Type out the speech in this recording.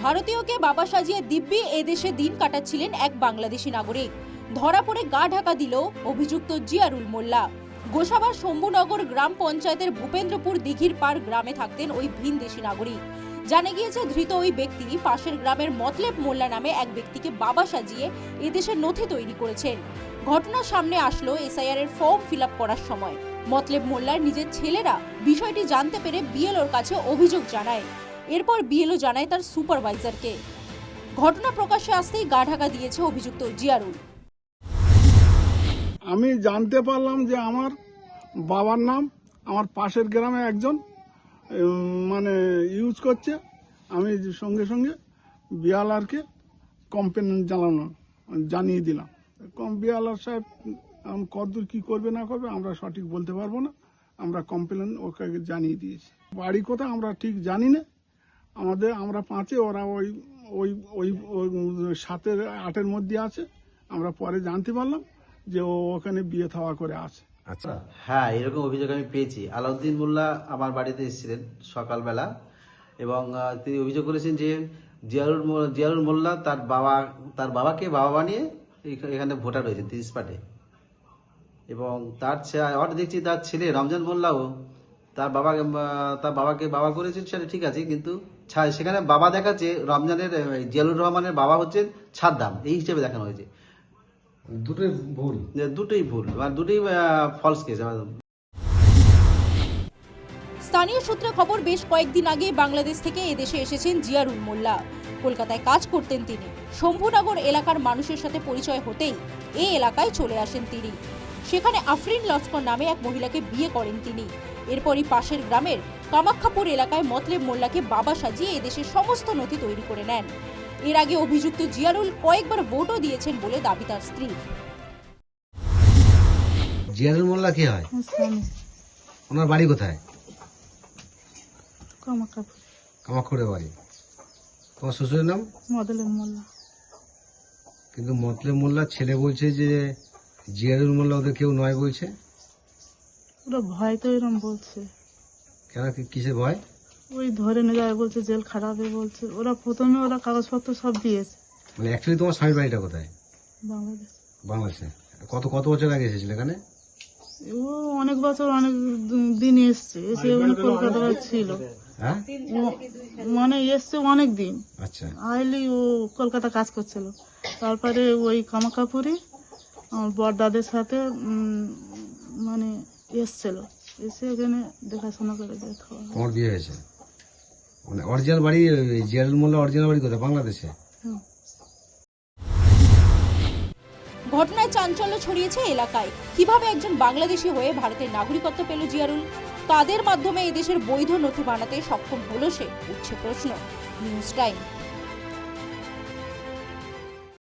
ভারতীয়কে বাবা সাজিয়ে দিব্যি এদেশে দিন কাটাচ্ছিলেন এক বাংলাদেশি নাগরিক। ধরা পড়ে গা ঢাকা দিল অভিযুক্ত জিয়ারুল মোল্লা। গোসাবার শম্ভুনগর গ্রাম পঞ্চায়েতের ভূপেন্দ্রপুর দিঘির পাড় গ্রামে থাকতেন ওই ভিনদেশি নাগরিক। জানা গিয়েছে ধৃত ওই ব্যক্তি পাশের গ্রামের মতলেব মোল্লা নামে এক ব্যক্তিকে বাবা সাজিয়ে এদেশের নথি তৈরি করেছেন। ঘটনার সামনে আসলো এসআইআর এর ফর্ম ফিল আপ করার সময়। মতলেব মোল্লার নিজের ছেলেরা বিষয়টি জানতে পেরে বিএলওর কাছে অভিযোগ জানায়। এরপর বিএলও জানায় তার সুপারভাইজারকে। ঘটনা প্রকাশ্যে আসতেই গা ঢাকা দিয়েছে অভিযুক্ত জিয়ারুল। আমি জানতে পারলাম যে আমার বাবার নাম আমার পাশের গ্রামে একজন ইউজ করছে। আমি সঙ্গে সঙ্গে বিএলআরকে কমপ্লেন জানিয়ে দিলাম। বিএলআর সাহেব কতদূর কি করবে না করবে আমরা সঠিক বলতে পারবো না। আমরা কমপ্লেন ওকে জানিয়ে দিয়েছি। বাড়ি কোথা আমরা ঠিক জানি না। আমরা পাঁচে, ওরা ওই ওই ওই 7-8-এর মধ্যে আছে। আমরা পরে জানতে পারলাম যে ও ওখানে বিয়ে থাওয়া করে আছে। আচ্ছা, হ্যাঁ, এরকম অভিযোগ আমি পেয়েছি। আলাউদ্দিন মোল্লা আমার বাড়িতে এসেছিলেন সকালবেলা এবং তিনি অভিযোগ করেছেন যে জিয়ারুল মোল্লা তার বাবাকে বাবা বানিয়ে এখানে ভোটার হয়েছে 30 পার্টে। এবং আবার দেখছি তার ছেলে রমজান মোল্লাও তার বাবাকে বাবা করেছেন, সেটা ঠিক আছে, কিন্তু সেখানে বাবা দেখাচ্ছে রমজানের জিয়াউর রহমানের বাবা হচ্ছেন সাদ্দাম, এই হিসেবে দেখানো হয়েছে। দুটোই ভুল, মানে দুটোই ফলস কেস। স্থানীয় সূত্রে খবর, বেশ কয়েকদিন আগে বাংলাদেশ থেকে এদেশে এসেছেন জিয়ারুল মোল্লা। কলকাতায় কাজ করতেন তিনি। শম্ভুনগর এলাকার মানুষের সাথে পরিচয় হতেই এই এলাকায় চলে আসেন তিনি। সেখানে আফরিন লস্কর নামে এক মহিলাকে বিয়ে করেন তিনি। এরপরই পাশের গ্রামের কামাখ্যাপুর এলাকায় মতলেব মোল্লাকে বাবা সাজিয়ে এদেশের সমস্ত নথি তৈরি করে নেন। এর আগে অভিযুক্ত জিয়ারুল কয়েকবার ভোটও দিয়েছেন বলে দাবি তার স্ত্রী। জিয়ারুল মোল্লা কি হয়? ওনার বাড়ি কোথায়? কামাখ্যাপুরে বাড়ি। তোমার শ্বশুরের নাম? মতলেব মোল্লা। কিন্তু মতলেব মোল্লার ছেলে বলছে যে জিয়ারুল মোল্লা ওদের কেউ নয় বলছে। ওরা ভয় তো এরকম বলছে। কেন, কিসের ভয়? ওই ধরে নিয়ে যাবে বলছে, জেল খাটাবে বলছে। প্রথমে ওরা কাগজপত্র সব দিয়েছে। মানে অ্যাকচুয়ালি তোমার স্বামীর বাড়িটা কোথায়? বাংলাদেশে। কত বছর আগে এসেছিল এখানে? ও অনেক বছর, অনেক দিন এসছে, এসে ওখানে কলকাতায় ছিল। হ্যাঁ, এসছে অনেক দিন। আচ্ছা। আইলি ও কলকাতা কাজ করছিল। তারপরে ওই কামাখ্যাপুরে আমার বড়দাদের সাথে এসছিল, এসে ওখানে দেখাশোনা করে যেতে হবে। তোমার বিয়ে হয়েছে? মানে অরিজিনাল বাড়ি জিয়ারুল মোল্লা অরিজিনাল বাড়ি কোথায়? বাংলাদেশে। ঘটনায় চাঞ্চল্য ছড়িয়েছে এলাকায়। কিভাবে একজন বাংলাদেশি হয়ে ভারতের নাগরিকত্ব পেল জিয়ারুল? কাদের মাধ্যমে এদেশের বৈধ নথি বানাতে সক্ষম হলো সে, উঠছে প্রশ্ন। News time.